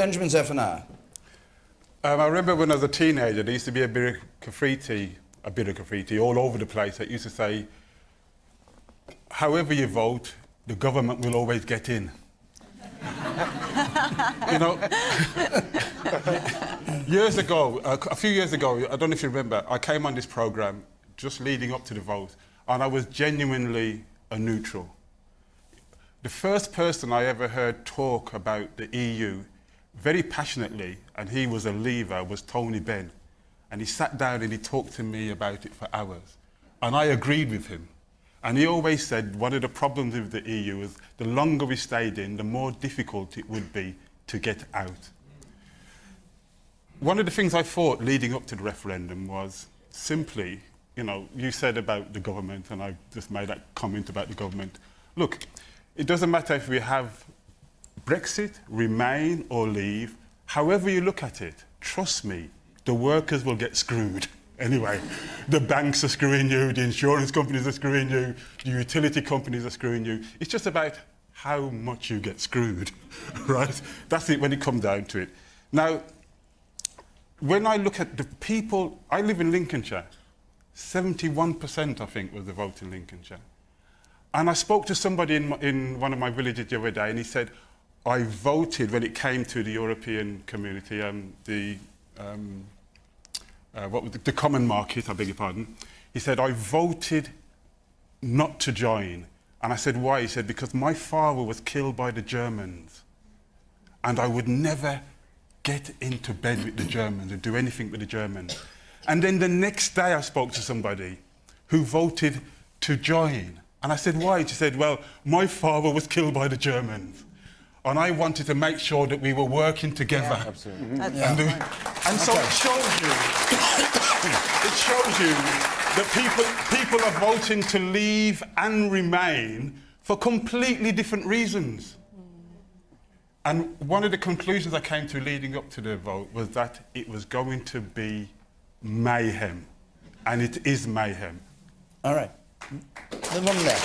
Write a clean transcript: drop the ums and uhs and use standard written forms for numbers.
Benjamin Zephaniah. I remember when I was a teenager, there used to be a bit of graffiti all over the place that used to say, however you vote, the government will always get in. You know, years ago, a few years ago, I don't know if you remember, I came on this programme just leading up to the vote, and I was genuinely a neutral. The first person I ever heard talk about the EU very passionately, and he was a Leaver, was Benn. And he sat down and he talked to me about it for hours. And I agreed with him. And he always said one of the problems with the EU is the longer we stayed in, the more difficult it would be to get out. One of the things I thought leading up to the referendum was simply, you know, you said about the government, and I just made that comment about the government. Look, it doesn't matter if we have Brexit, remain or leave, however you look at it, trust me, the workers will get screwed. Anyway, the banks are screwing you, the insurance companies are screwing you, the utility companies are screwing you. It's just about how much you get screwed, right? That's it when it comes down to it. Now, when I look at the people, I live in Lincolnshire, 71% I think was the vote in Lincolnshire. And I spoke to somebody in one of my villages the other day, and he said, I voted when it came to the European community and the common market, I beg your pardon. He said, I voted not to join. And I said, why? He said, because my father was killed by the Germans, and I would never get into bed with the Germans and do anything with the Germans. And then the next day I spoke to somebody who voted to join. And I said, why? She said, well, my father was killed by the Germans, and I wanted to make sure that we were working together. Yeah, absolutely. And so it shows you that people are voting to leave and remain for completely different reasons. And one of the conclusions I came to leading up to the vote was that it was going to be mayhem, and it is mayhem. All right. The one there.